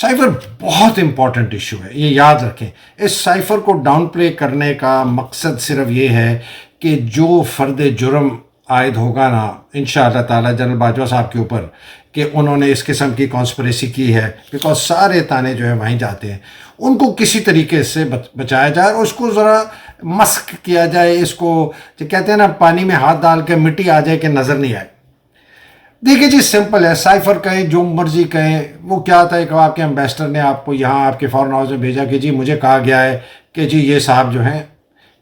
Cipher بہت important issue ہے، یہ یاد رکھیں. اس سائفر کو ڈاؤن پلے کرنے کا مقصد صرف یہ ہے کہ جو فرد جرم عائد ہوگا نا ان شاء اللہ تعالیٰ جنرل باجوہ صاحب کے اوپر کہ انہوں نے اس قسم کی کانسپریسی کی ہے، بیکاز سارے تانے جو ہیں وہیں جاتے ہیں، ان کو کسی طریقے سے بچایا جائے اور اس کو ذرا مسک کیا جائے، اس کو جو کہتے ہیں نا پانی میں ہاتھ ڈال کے مٹی آ جائے کہ نظر نہیں آئے. دیکھیں جی سمپل ہے، سائفر کہیں جو مرضی کہیں، وہ کیا تھا کہ آپ کے ایمبیسڈر نے آپ کو یہاں آپ کے فارن ہاؤس میں بھیجا کہ جی مجھے کہا گیا ہے کہ جی یہ صاحب جو ہیں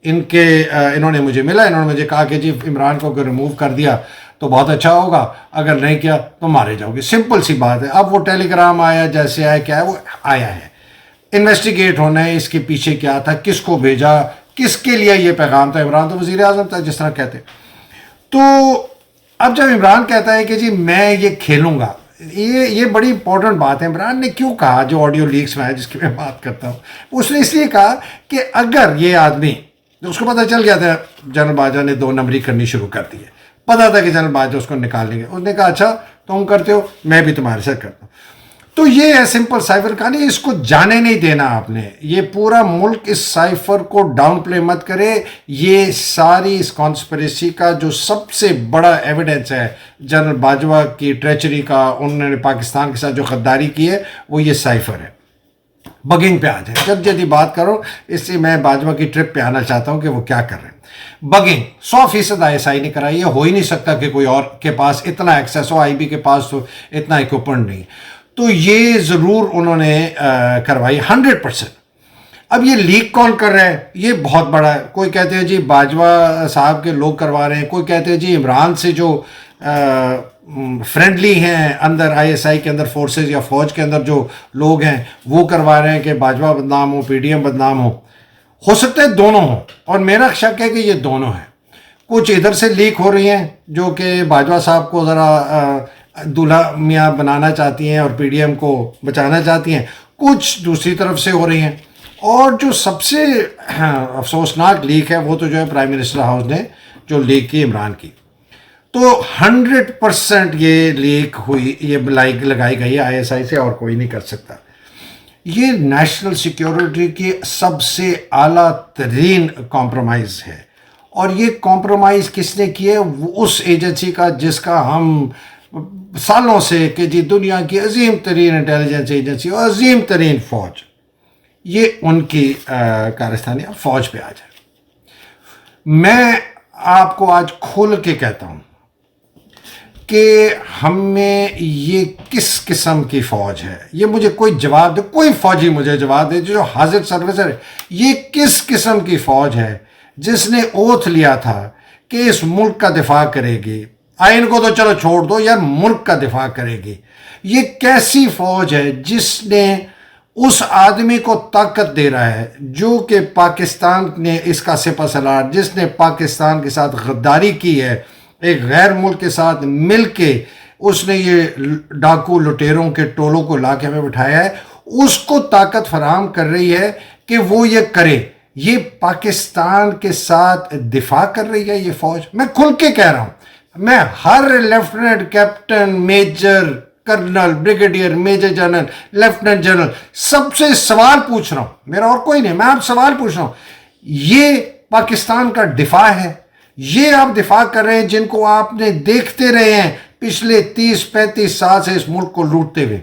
انہوں نے مجھے ملا، انہوں نے مجھے کہا کہ جی عمران کو اگر ریموو کر دیا تو بہت اچھا ہوگا، اگر نہیں کیا تو مارے جاؤ گے. سمپل سی بات ہے. اب وہ ٹیلی گرام آیا، جیسے آیا کیا ہے وہ آیا ہے، انویسٹیگیٹ ہونا ہے اس کے پیچھے کیا تھا، کس کو بھیجا، کس کے لیے یہ پیغام تھا. عمران تو وزیر اعظم تھا جس طرح کہتے. تو اب جب عمران کہتا ہے کہ جی میں یہ کھیلوں گا، یہ بڑی امپورٹنٹ بات ہے. عمران نے کیوں کہا، جو آڈیو لیکس میں ہے جس کی میں بات کرتا ہوں، اس نے اس لیے کہا کہ اگر یہ آدمی، اس کو پتہ چل گیا تھا جنرل باجوہ نے 2 نمبری کرنی شروع کر دی ہے، پتہ تھا کہ جنرل باجوہ اس کو نکال لیں گے، اس نے کہا اچھا تم کرتے ہو میں بھی تمہارے ساتھ کرتا ہوں. تو یہ ہے سمپل سائفر کہانی، اس کو جانے نہیں دینا آپ نے. یہ پورا ملک اس سائفر کو ڈاؤن پلے مت کرے. یہ ساری اس کانسپریسی کا جو سب سے بڑا ایویڈنس ہے جنرل باجوہ کی ٹریچری کا، انہوں نے پاکستان کے ساتھ جو غداری کی ہے وہ یہ سائفر ہے. بگنگ پہ آ جائیں، جب جدی بات کرو، اس لیے میں باجوہ کی ٹرپ پہ آنا چاہتا ہوں کہ وہ کیا کر رہے ہیں. بگنگ 100% ISI نے کرائی ہے، ہو ہی نہیں سکتا کہ کوئی اور کے پاس اتنا ایکسیس ہو. IB کے پاس تو اتنا اکوپمنٹ نہیں، تو یہ ضرور انہوں نے کروائی 100%. اب یہ لیک کون کر رہا ہے یہ بہت بڑا ہے. کوئی کہتے ہیں جی باجوہ صاحب کے لوگ کروا رہے ہیں، کوئی کہتے ہیں جی عمران سے جو فرینڈلی ہیں اندر ISI کے اندر فورسز یا فوج کے اندر جو لوگ ہیں وہ کروا رہے ہیں کہ باجوہ بدنام ہو، PDM بدنام ہو سکتا ہے دونوں ہوں، اور میرا شک ہے کہ یہ دونوں ہیں. کچھ ادھر سے لیک ہو رہی ہیں جو کہ باجوہ صاحب کو ذرا دولہا میاں بنانا چاہتی ہیں اور PDM کو بچانا چاہتی ہیں، کچھ دوسری طرف سے ہو رہی ہیں. اور جو سب سے افسوسناک لیک ہے وہ تو جو ہے پرائم منسٹر ہاؤس نے جو لیک کی عمران کی، تو 100% یہ لیک ہوئی، یہ لائک لگائی گئی ہے ISI سے، اور کوئی نہیں کر سکتا. یہ نیشنل سیکیورٹی کی سب سے اعلیٰ ترین کمپرومائز ہے، اور یہ کمپرومائز کس نے کی ہے؟ اس ایجنسی کا جس کا ہم سالوں سے کہ جی دنیا کی عظیم ترین انٹیلیجنس ایجنسی اور عظیم ترین فوج، یہ ان کی کارستانی. اب فوج پہ آ جائے. میں آپ کو آج کھول کے کہتا ہوں کہ ہمیں یہ کس قسم کی فوج ہے، یہ مجھے کوئی جواب دے، کوئی فوجی مجھے جواب دے جو حاضر سروسر ہے، یہ کس قسم کی فوج ہے جس نے اوتھ لیا تھا کہ اس ملک کا دفاع کرے گی. آئین کو تو چلو چھوڑ دو یار، ملک کا دفاع کرے گی. یہ کیسی فوج ہے جس نے اس آدمی کو طاقت دے رہا ہے جو کہ پاکستان نے اس کا سپہ سالار، جس نے پاکستان کے ساتھ غداری کی ہے، ایک غیر ملک کے ساتھ مل کے اس نے یہ ڈاکو لٹیروں کے ٹولوں کو لا کے ہمیں بٹھایا ہے، اس کو طاقت فراہم کر رہی ہے کہ وہ یہ کرے. یہ پاکستان کے ساتھ دفاع کر رہی ہے یہ فوج. میں کھل کے کہہ رہا ہوں، میں ہر lieutenant captain, major, colonel, brigadier, major general, lieutenant general سب سے سوال پوچھ رہا ہوں، میرا اور کوئی نہیں، میں آپ سوال پوچھ رہا ہوں. یہ پاکستان کا دفاع ہے، یہ آپ دفاع کر رہے ہیں جن کو آپ نے دیکھتے رہے ہیں پچھلے 30-35 سال سے اس ملک کو لوٹتے ہوئے.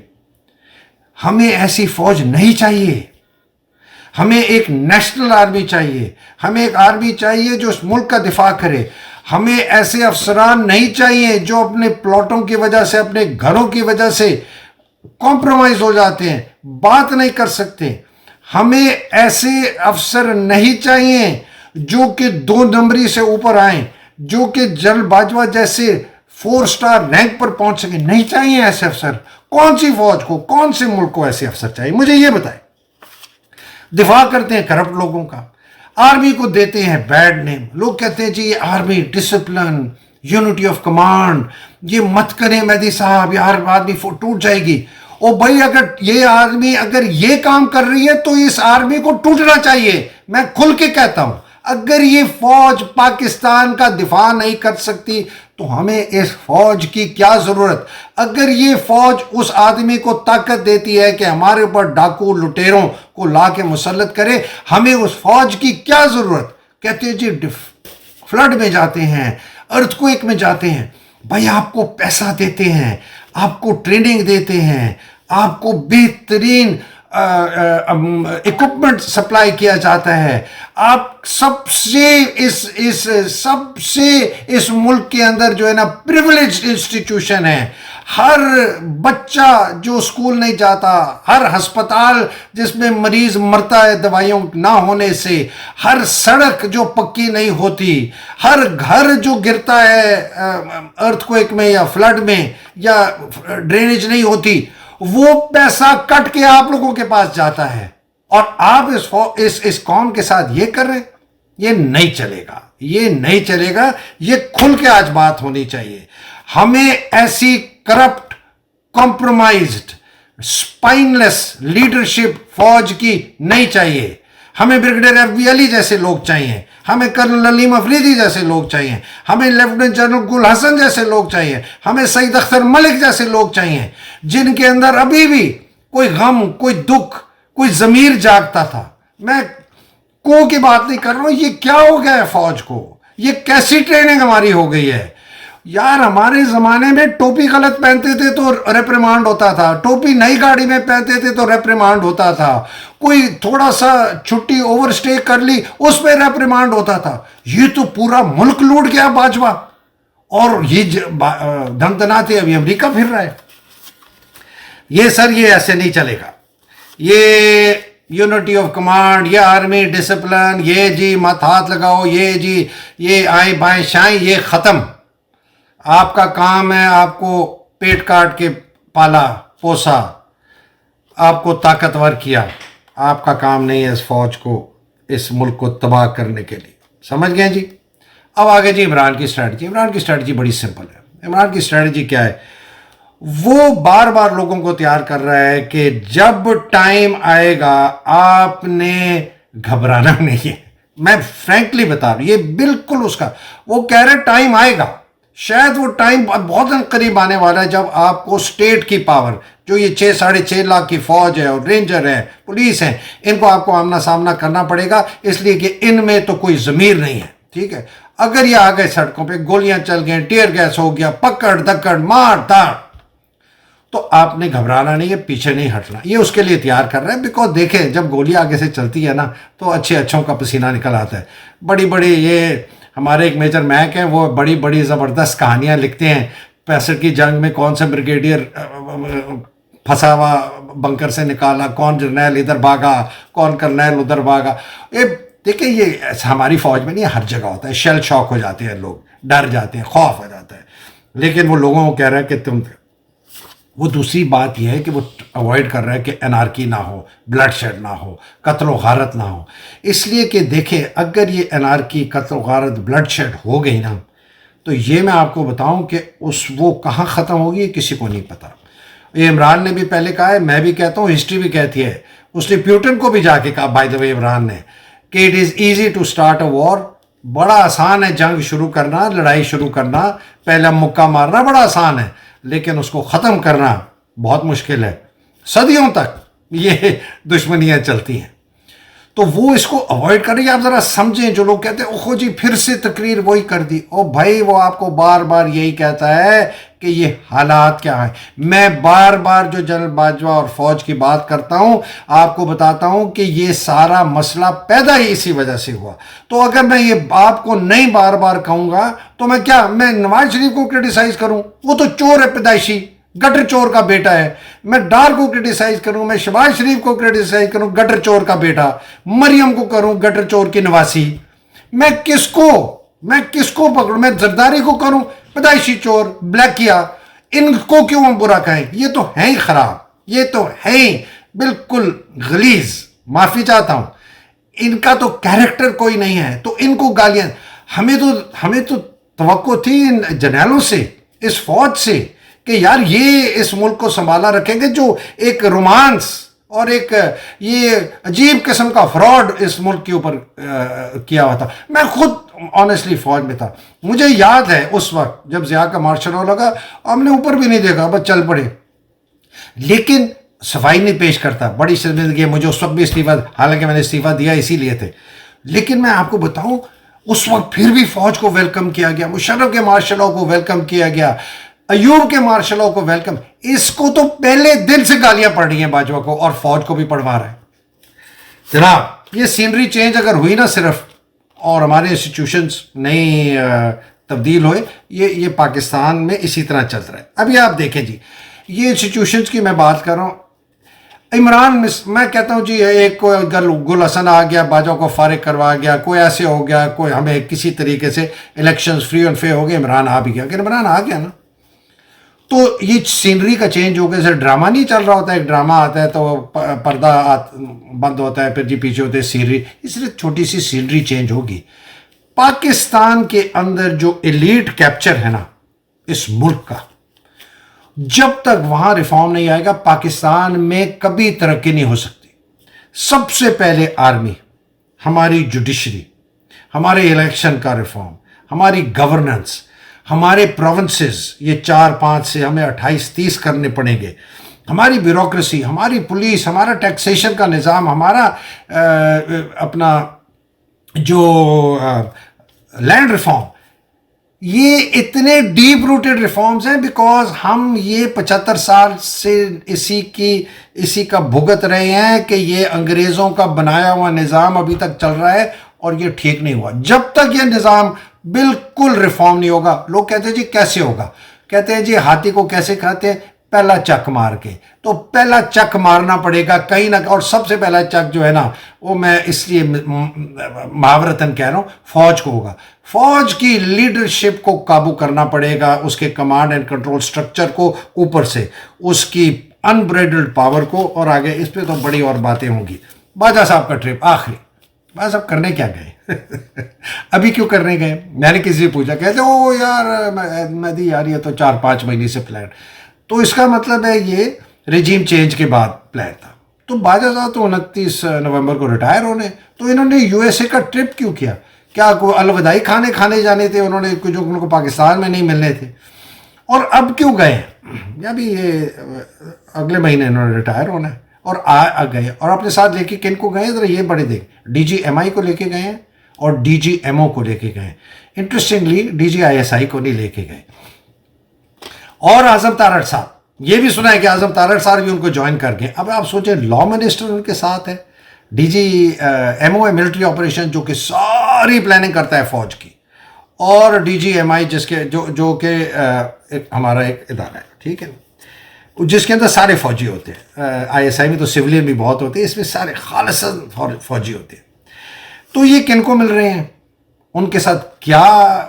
ہمیں ایسی فوج نہیں چاہیے. ہمیں ایک نیشنل آرمی چاہیے، ہمیں ایک آرمی چاہیے جو اس ملک کا دفاع کرے. ہمیں ایسے افسران نہیں چاہیے جو اپنے پلاٹوں کی وجہ سے، اپنے گھروں کی وجہ سے کمپرومائز ہو جاتے ہیں، بات نہیں کر سکتے. ہمیں ایسے افسر نہیں چاہیے جو کہ 2 نمبری سے اوپر آئیں، جو کہ جنرل باجوہ جیسے 4 سٹار رینک پر پہنچ سکیں. نہیں چاہیے ایسے افسر. کون سی فوج کو، کون سے ملک کو ایسے افسر چاہیے؟ مجھے یہ بتائیں. دفاع کرتے ہیں کرپٹ لوگوں کا، آرمی کو دیتے ہیں بیڈ نیم. لوگ کہتے ہیں جی یہ army discipline, unity of command, یہ مت کریں مہدی صاحب، یہ آرمی ٹوٹ جائے گی. او بھائی اگر یہ آرمی اگر یہ کام کر رہی ہے تو اس آرمی کو ٹوٹنا چاہیے. میں کھل کے کہتا ہوں، اگر یہ فوج پاکستان کا دفاع نہیں کر سکتی تو ہمیں اس فوج کی کیا ضرورت؟ اگر یہ فوج اس آدمی کو طاقت دیتی ہے کہ ہمارے اوپر ڈاکو لٹیروں کو لا کے مسلط کرے، ہمیں اس فوج کی کیا ضرورت؟ کہتے ہیں جی فلڈ میں جاتے ہیں، ارتھ کوئک میں جاتے ہیں، بھائی آپ کو پیسہ دیتے ہیں، آپ کو ٹریننگ دیتے ہیں، آپ کو بہترین اکوپمنٹ سپلائی کیا جاتا ہے، آپ سب سے اس ملک کے اندر جو ہے نا پریویلیجڈ انسٹیٹیوشن ہے، ہر بچہ جو اسکول نہیں جاتا، ہر ہسپتال جس میں مریض مرتا ہے دوائیوں نہ ہونے سے، ہر سڑک جو پکی نہیں ہوتی، ہر گھر جو گرتا ہے ارتھ کوئک میں یا فلڈ میں یا ڈرینیج نہیں ہوتی، وہ پیسہ کٹ کے آپ لوگوں کے پاس جاتا ہے، اور آپ اس قوم کے ساتھ یہ کر رہے ہیں۔ یہ نہیں چلے گا، یہ نہیں چلے گا، یہ کھل کے آج بات ہونی چاہیے۔ ہمیں ایسی کرپٹ، کمپرومائزڈ، سپائن لیس لیڈرشپ فوج کی نہیں چاہیے۔ ہمیں بریگیڈیئر ایف بی علی جیسے لوگ چاہیے، ہمیں کرنل علیم افریدی جیسے لوگ چاہیے، ہمیں لیفٹیننٹ جنرل گل حسن جیسے لوگ چاہیے، ہمیں سعید اختر ملک جیسے لوگ چاہیے، جن کے اندر ابھی بھی کوئی غم، کوئی دکھ، کوئی ضمیر جاگتا تھا۔ میں کی بات نہیں کر رہا ہوں، یہ کیا ہو گیا ہے فوج کو؟ یہ کیسی ٹریننگ ہماری ہو گئی ہے؟ یار ہمارے زمانے میں ٹوپی غلط پہنتے تھے تو ریپریمانڈ ہوتا تھا، ٹوپی نئی گاڑی میں پہنتے تھے تو ریپریمانڈ ہوتا تھا، کوئی تھوڑا سا چھٹی اوور سٹے کر لی اس پہ ریپریمانڈ ہوتا تھا۔ یہ تو پورا ملک لوٹ گیا باجوہ، اور یہ دھندناتے ابھی امریکہ پھر رہا ہے۔ یہ سر یہ ایسے نہیں چلے گا، یہ یونٹی آف کمانڈ، یہ آرمی ڈسپلن، یہ جی مت ہاتھ لگاؤ، یہ جی یہ آئیں بائیں شائیں، یہ ختم۔ آپ کا کام ہے، آپ کو پیٹ کاٹ کے پالا پوسا، آپ کو طاقتور کیا، آپ کا کام نہیں ہے اس فوج کو، اس ملک کو تباہ کرنے کے لیے۔ سمجھ گئے جی؟ اب آگے جی عمران کی اسٹریٹجی۔ عمران کی اسٹریٹجی بڑی سمپل ہے۔ عمران کی اسٹریٹجی کیا ہے؟ وہ بار بار لوگوں کو تیار کر رہا ہے کہ جب ٹائم آئے گا آپ نے گھبرانا نہیں ہے۔ میں فرینکلی بتا رہا ہوں، یہ بالکل اس کا، وہ کہہ رہے ٹائم آئے گا، شاید وہ ٹائم بہت قریب آنے والا ہے جب آپ کو اسٹیٹ کی پاور، جو یہ 6-6.5 لاکھ کی فوج ہے اور رینجر ہے، پولیس ہے، ان کو آپ کو آمنا سامنا کرنا پڑے گا، اس لیے کہ ان میں تو کوئی ضمیر نہیں ہے۔ ٹھیک ہے، اگر یہ آ گئے سڑکوں پہ، گولیاں چل گئے، ٹیئر گیس ہو گیا، پکڑ دکڑ مار داڑ، تو آپ نے گھبرانا نہیں ہے، پیچھے نہیں ہٹنا۔ یہ اس کے لیے تیار کر رہے ہیں، بیکاز دیکھیں جب گولی آگے سے چلتی ہے نا تو اچھے اچھوں کا پسینہ نکل آتا ہے۔ بڑی بڑی، یہ ہمارے ایک میجر میک ہیں، وہ بڑی بڑی زبردست کہانیاں لکھتے ہیں، 65 کی جنگ میں کون سا بریگیڈیئر پھنسا ہوا بنکر سے نکالا، کون جرنیل ادھر بھاگا، کون کرنیل ادھر بھاگا۔ دیکھیں یہ ہماری فوج میں نہیں، ہر جگہ ہوتا ہے، شیل شاک ہو جاتے ہیں لوگ، ڈر جاتے ہیں، خوف ہو جاتا ہے، لیکن وہ لوگوں کو کہہ رہا ہے کہ تم، وہ دوسری بات یہ ہے کہ وہ اوائڈ کر رہا ہے کہ انارکی نہ ہو، بلڈ شیڈ نہ ہو، قتل و غارت نہ ہو، اس لیے کہ دیکھیں اگر یہ انارکی، قتل و غارت، بلڈ شیڈ ہو گئی نا تو یہ میں آپ کو بتاؤں کہ وہ کہاں ختم ہوگی کسی کو نہیں پتا۔ یہ عمران نے بھی پہلے کہا ہے، میں بھی کہتا ہوں، ہسٹری بھی کہتی ہے، اس نے پیوٹن کو بھی جا کے کہا، بائی دا وے عمران نے، کہ it is easy to start a war, بڑا آسان ہے جنگ شروع کرنا، لڑائی شروع کرنا، پہلا مکہ مارنا بڑا آسان ہے، لیکن اس کو ختم کرنا بہت مشکل ہے۔ صدیوں تک یہ دشمنیاں چلتی ہیں، تو وہ اس کو اوائڈ کر رہی ہے۔ آپ ذرا سمجھیں، جو لوگ کہتے ہیں اوہو جی پھر سے تقریر وہی کر دی، او بھائی وہ آپ کو بار بار یہی کہتا ہے کہ یہ حالات کیا ہیں۔ میں بار بار جو جنرل باجوہ اور فوج کی بات کرتا ہوں آپ کو بتاتا ہوں کہ یہ سارا مسئلہ پیدا ہی اسی وجہ سے ہوا۔ تو اگر میں یہ آپ کو نہیں بار بار کہوں گا تو میں نواز شریف کو کرٹیسائز کروں؟ وہ تو چور ہے پیدائشی، گٹر چور کا بیٹا ہے۔ میں ڈار کو کرٹیسائز کروں، میں شہباز شریف کو کرٹیسائز کروں، گٹر چور کا بیٹا، مریم کو کروں گٹر چور کی نواسی، میں کس کو پکڑوں؟ میں زرداری کو کروں پیدائشی چور، بلیک کیا، ان کو کیوں ہم برا کہیں؟ یہ تو ہیں ہی خراب، یہ تو ہیں ہی بالکل غلیظ، معافی چاہتا ہوں، ان کا تو کیریکٹر کوئی نہیں ہے، تو ان کو گالیاں۔ ہمیں تو توقع تھی ان جنرلوں سے، اس فوج سے، کہ یار یہ اس ملک کو سنبھالا رکھیں گے، جو ایک رومانس اور ایک یہ عجیب قسم کا فراڈ اس ملک کے اوپر کیا ہوا تھا۔ میں خود آنیسٹلی فوج میں تھا. مجھے یاد ہے اس وقت جب ضیاء کا مارشل لاء لگا ہم نے اوپر بھی نہیں دیکھا, بس چل پڑے. لیکن صفائی نہیں پیش کرتا, بڑی شرمندگی ہے مجھے اس وقت بھی استعفیٰ, حالانکہ میں نے استعفیٰ دیا اسی لیے تھے. لیکن میں آپ کو بتاؤں اس وقت پھر بھی فوج کو ویلکم کیا گیا, مشرف کے مارشل لاء کو ویلکم کیا گیا, ایوب کے مارشل لاء کو ویلکم. اس کو تو پہلے دن سے گالیاں پڑ رہی ہیں باجوہ کو, اور فوج کو بھی پڑھوا رہا ہے. جناب یہ سینری چینج اگر ہوئی نا صرف, اور ہمارے انسٹیٹیوشنز نہیں تبدیل ہوئے, یہ پاکستان میں اسی طرح چل رہا ہے. ابھی آپ دیکھیں جی, یہ انسٹیٹیوشنز کی میں بات کر رہا ہوں. عمران میں کہتا ہوں جی ایک کوئی گل حسن آ گیا, باجوہ کو فارغ کروا گیا, کوئی ایسے ہو گیا, کوئی ہمیں کسی طریقے سے الیکشنز فری اینڈ فیئر ہو گئے, عمران آ بھی گیا. کہ عمران آ گیا نا, تو یہ سینری کا چینج ہو گیا. جیسے ڈرامہ نہیں چل رہا ہوتا, ایک ڈرامہ آتا ہے تو پردہ بند ہوتا ہے, پھر جی پیچھے ہوتے سینری, اس لیے چھوٹی سی سینری چینج ہوگی. پاکستان کے اندر جو ایلیٹ کیپچر ہے نا اس ملک کا, جب تک وہاں ریفارم نہیں آئے گا پاکستان میں کبھی ترقی نہیں ہو سکتی. سب سے پہلے آرمی, ہماری جوڈیشری, ہمارے الیکشن کا ریفارم, ہماری گورننس, ہمارے پروونسز, یہ 4-5 سے ہمیں 28-30 کرنے پڑیں گے, ہماری بیوروکریسی, ہماری پولیس, ہمارا ٹیکسیشن کا نظام, ہمارا اپنا جو لینڈ ریفارم, یہ اتنے ڈیپ روٹڈ ریفارمز ہیں بیکاز ہم یہ 75 سال سے اسی کا بھگت رہے ہیں کہ یہ انگریزوں کا بنایا ہوا نظام ابھی تک چل رہا ہے اور یہ ٹھیک نہیں ہوا. جب تک یہ نظام بالکل ریفارم نہیں ہوگا, لوگ کہتے ہیں جی کیسے ہوگا, کہتے ہیں جی ہاتھی کو کیسے کھاتے ہیں, پہلا چک مار کے. تو پہلا چک مارنا پڑے گا کہیں نہ, اور سب سے پہلا چک جو ہے نا وہ میں اس لیے محاورتاً کہہ رہا ہوں فوج کو ہوگا. فوج کی لیڈرشپ کو قابو کرنا پڑے گا, اس کے کمانڈ اینڈ کنٹرول سٹرکچر کو اوپر سے, اس کی انبریڈلڈ پاور کو, اور آگے اس پہ تو بڑی اور باتیں ہوں گی. باجوہ صاحب کا ٹرپ آخری, باجوہ صاحب کرنے کیا گئے ابھی کیوں کرنے گئے؟ میں نے کسی سے پوچھا, کہتے او یار مہدی یار یہ تو 4-5 مہینے سے پلان. تو اس کا مطلب ہے یہ رجیم چینج کے بعد پلان تھا. تو باجوہ صاحب تو 29 نومبر کو ریٹائر ہونے, تو انہوں نے یو ایس اے کا ٹرپ کیوں کیا؟ کیا کوئی الوداعی کھانے جانے تھے انہوں نے, جو ان کو پاکستان میں نہیں ملنے تھے؟ اور اب کیوں گئے؟ ابھی یہ اگلے مہینے انہوں نے ریٹائر ہونا ہے, اور گئے. اور اپنے ساتھ لے کے کن کو گئے ذرا یہ بڑے دیکھ, ڈی جی ایم آئی کو لے کے گئے ہیں اور ڈی جی ایم او کو لے کے گئے. Interestingly D G I S I کو نہیں لے کے گئے. اور اعظم تارڑ صاحب, یہ بھی سنا ہے کہ اعظم تارڑ صاحب بھی ان کو جوائن کر گئے. اب آپ سوچیں لا منسٹر ان کے ساتھ ہے, ڈی جی ایم او ہے ملٹری آپریشن جو کہ ساری پلاننگ کرتا ہے فوج کی, اور ڈی جی ایم آئی جس کے جو کہ ہمارا ایک ادارہ ہے, ٹھیک ہے, جس کے اندر سارے فوجی ہوتے ہیں. آئی ایس آئی میں تو سویلین بھی بہت ہوتے ہیں, اس میں سارے خالصاً فوجی ہوتے ہیں. تو یہ کن کو مل رہے ہیں, ان کے ساتھ کیا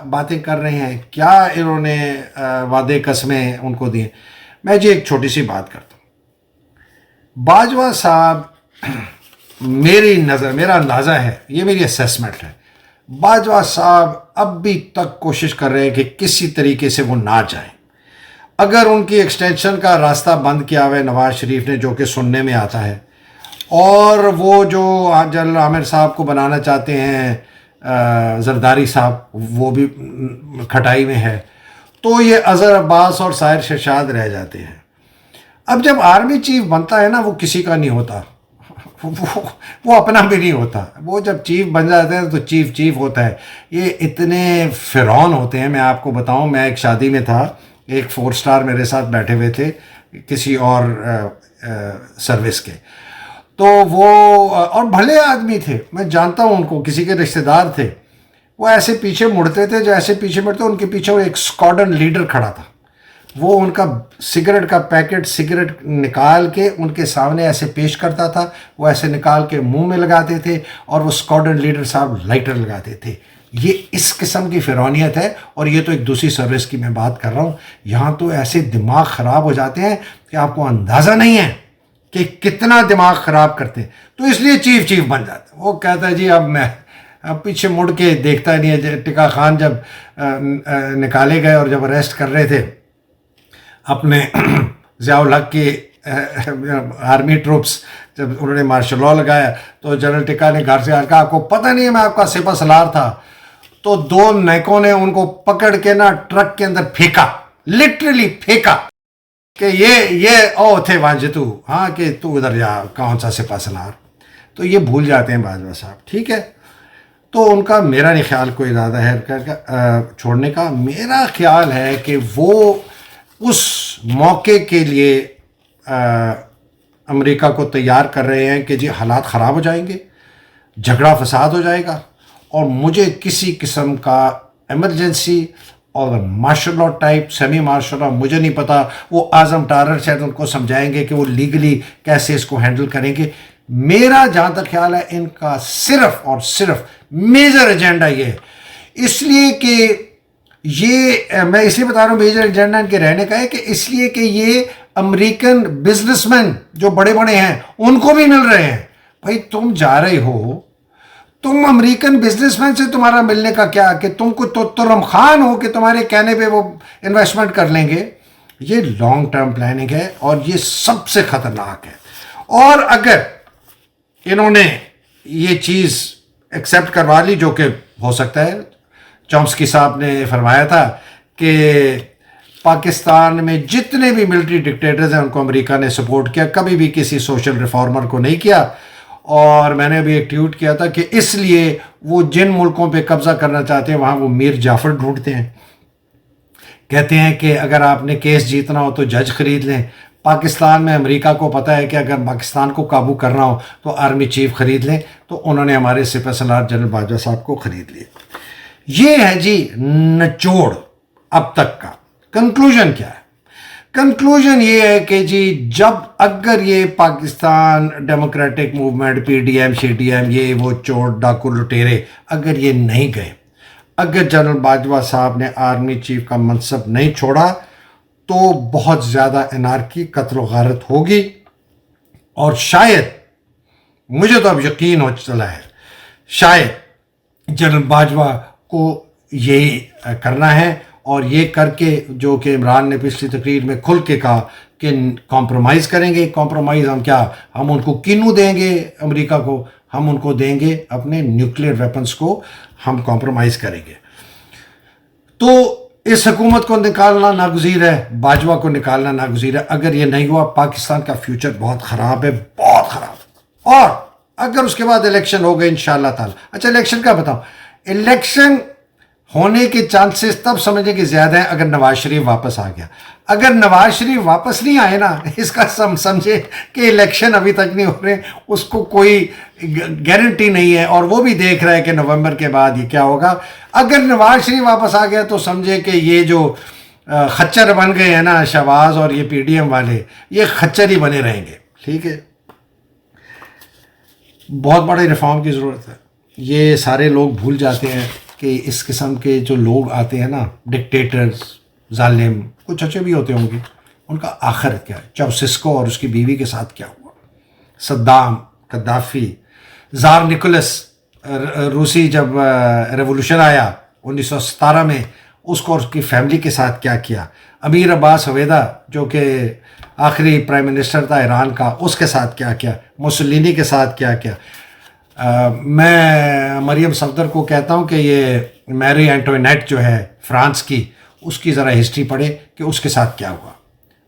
باتیں کر رہے ہیں, کیا انہوں نے وعدے قسمیں ان کو دیے؟ میں جی ایک چھوٹی سی بات کرتا ہوں. باجوہ صاحب میرا اندازہ ہے, یہ میری اسیسمنٹ ہے, باجوہ صاحب اب بھی تک کوشش کر رہے ہیں کہ کسی طریقے سے وہ نہ جائیں. اگر ان کی ایکسٹینشن کا راستہ بند کیا ہوا ہے نواز شریف نے, جو کہ سننے میں آتا ہے, اور وہ جو جنرل عامر صاحب کو بنانا چاہتے ہیں زرداری صاحب, وہ بھی کھٹائی میں ہے, تو یہ اظہر عباس اور ساحر شرشاد رہ جاتے ہیں. اب جب آرمی چیف بنتا ہے نا وہ کسی کا نہیں ہوتا, وہ اپنا بھی نہیں ہوتا. وہ جب چیف بن جاتے ہیں تو چیف ہوتا ہے. یہ اتنے فرعون ہوتے ہیں, میں آپ کو بتاؤں, میں ایک شادی میں تھا, ایک 4 سٹار میرے ساتھ بیٹھے ہوئے تھے کسی اور سروس کے, تو وہ اور بھلے آدمی تھے, میں جانتا ہوں ان کو, کسی کے رشتہ دار تھے. وہ ایسے پیچھے مڑتے تھے, جیسے پیچھے مڑتے ان کے پیچھے وہ ایک اسکواڈرن لیڈر کھڑا تھا. وہ ان کا سگریٹ کا پیکٹ سگریٹ نکال کے ان کے سامنے ایسے پیش کرتا تھا, وہ ایسے نکال کے منہ میں لگاتے تھے, اور وہ اسکواڈرن لیڈر صاحب لائٹر لگاتے تھے. یہ اس قسم کی فرعونیت ہے. اور یہ تو ایک دوسری سروس کی میں بات کر رہا ہوں. یہاں تو ایسے دماغ خراب ہو جاتے ہیں کہ آپ کو اندازہ نہیں ہے کہ کتنا دماغ خراب کرتے ہیں. تو اس لیے چیف بن جاتا ہے. وہ کہتا ہے جی اب پیچھے مڑ کے دیکھتا نہیں ہے. ٹکا خان جب نکالے گئے اور جب اریسٹ کر رہے تھے اپنے ضیاء الحق کے آرمی ٹروپس, جب انہوں نے مارشل لاء لگایا تو جنرل ٹکا نے گھر سے کہا آپ کو پتہ نہیں ہے میں آپ کا سپہ سالار تھا. تو دو نیکوں نے ان کو پکڑ کے نا ٹرک کے اندر پھینکا، لٹرلی پھینکا کہ یہ او تھے وانجتو، ہاں کہ تو ادھر جا، کون سا سپہ سالار. تو یہ بھول جاتے ہیں باجوہ صاحب. ٹھیک ہے، تو ان کا میرا نہیں خیال کوئی ارادہ ہے چھوڑنے کا. میرا خیال ہے کہ وہ اس موقع کے لیے امریکہ کو تیار کر رہے ہیں کہ جی حالات خراب ہو جائیں گے، جھگڑا فساد ہو جائے گا، اور مجھے کسی قسم کا ایمرجنسی اور martial law type, semi martial law, مجھے نہیں پتا. وہ اعظم ٹارر شاید ان کو سمجھائیں گے کہ وہ لیگلی کیسے اس کو ہینڈل کریں گے. میرا جہاں تک خیال ہے ان کا صرف اور صرف میجر ایجنڈا یہ ہے، اس لیے کہ یہ میں اس لیے بتا رہا ہوں میجر ایجنڈا ان کے رہنے کا ہے کہ اس لیے کہ یہ امریکن بزنس مین جو بڑے بڑے ہیں ان کو بھی مل رہے ہیں. بھائی تم جا رہے ہو، تم امریکن بزنس مین سے تمہارا ملنے کا کیا کہ تم کو تو ترم خان ہو کہ تمہارے کہنے پہ وہ انویسٹمنٹ کر لیں گے. یہ لانگ ٹرم پلاننگ ہے اور یہ سب سے خطرناک ہے. اور اگر انہوں نے یہ چیز ایکسیپٹ کروا لی، جو کہ ہو سکتا ہے، چومسکی صاحب نے فرمایا تھا کہ پاکستان میں جتنے بھی ملٹری ڈکٹیٹرز ہیں ان کو امریکہ نے سپورٹ کیا، کبھی بھی کسی سوشل ریفارمر کو نہیں کیا. اور میں نے ابھی ایک ٹویٹ کیا تھا کہ اس لیے وہ جن ملکوں پہ قبضہ کرنا چاہتے ہیں وہاں وہ میر جعفر ڈھونڈتے ہیں. کہتے ہیں کہ اگر آپ نے کیس جیتنا ہو تو جج خرید لیں. پاکستان میں امریکہ کو پتہ ہے کہ اگر پاکستان کو قابو کرنا ہو تو آرمی چیف خرید لیں، تو انہوں نے ہمارے سپہ سالار جنرل باجوہ صاحب کو خرید لیے. یہ ہے جی نچوڑ اب تک کا. کنکلوژن کیا ہے؟ کنکلوژن یہ ہے کہ جی جب اگر یہ Pakistan democratic movement, P D M, شی ڈی ایم، یہ وہ چور ڈاکو لٹیرے اگر یہ نہیں گئے، اگر جنرل باجوہ صاحب نے آرمی چیف کا منصب نہیں چھوڑا، تو بہت زیادہ انارکی، قتل و غارت ہوگی. اور شاید، مجھے تو اب یقین ہو چلا ہے، شاید جنرل باجوہ کو یہی کرنا ہے. اور یہ کر کے جو کہ عمران نے پچھلی تقریر میں کھل کے کہا کہ کمپرومائز کریں گے. کمپرومائز ہم کیا؟ ہم ان کو کینو دیں گے، امریکہ کو ہم ان کو دیں گے اپنے نیوکلیئر ویپنز کو ہم کمپرومائز کریں گے. تو اس حکومت کو نکالنا ناگزیر ہے، باجوہ کو نکالنا ناگزیر ہے. اگر یہ نہیں ہوا پاکستان کا فیوچر بہت خراب ہے، بہت خراب. اور اگر اس کے بعد الیکشن ہو گئے انشاءاللہ تعالی. اچھا الیکشن کا بتاؤں، الیکشن ہونے کے چانسز تب سمجھیں کہ زیادہ ہیں اگر نواز شریف واپس آ گیا. اگر نواز شریف واپس نہیں آئے نا، اس کا سمجھے کہ الیکشن ابھی تک نہیں ہو رہے، اس کو کوئی گارنٹی نہیں ہے، اور وہ بھی دیکھ رہا ہے کہ نومبر کے بعد یہ کیا ہوگا. اگر نواز شریف واپس آ گیا تو سمجھے کہ یہ جو خچر بن گئے ہیں نا شہباز اور یہ پی ڈی ایم والے، یہ خچر ہی بنے رہیں گے. ٹھیک ہے، بہت بڑے ریفارم کی ضرورت ہے. یہ سارے لوگ بھول جاتے ہیں کہ اس قسم کے جو لوگ آتے ہیں نا، ڈکٹیٹرز، ظالم، کچھ اچھے بھی ہوتے ہوں گے، ان کا آخر کیا ہے. چاوشسکو اور اس کی بیوی کے ساتھ کیا ہوا، صدام، قذافی، زار نکولس روسی جب ریولوشن آیا 1917 میں، اس کو اور اس کی فیملی کے ساتھ کیا کیا. امیر عباس حویدہ جو کہ آخری پرائم منسٹر تھا ایران کا، اس کے ساتھ کیا کیا. موسولینی کے ساتھ کیا کیا. میں مریم صفدر کو کہتا ہوں کہ یہ میری اینٹوینیٹ جو ہے فرانس کی، اس کی ذرا ہسٹری پڑھے کہ اس کے ساتھ کیا ہوا.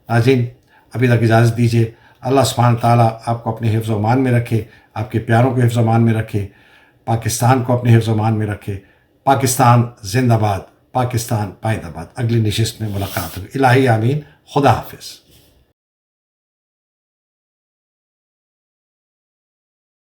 ناظرین ابھی تک اجازت دیجیے. اللہ سبحانہ تعالیٰ آپ کو اپنے حفظ و امان میں رکھے، آپ کے پیاروں کو حفظ و امان میں رکھے، پاکستان کو اپنے حفظ و امان میں رکھے. پاکستان زندہ باد، پاکستان پائندہ باد. اگلی نشست میں ملاقات ہوگی. الہی آمین. خدا حافظ.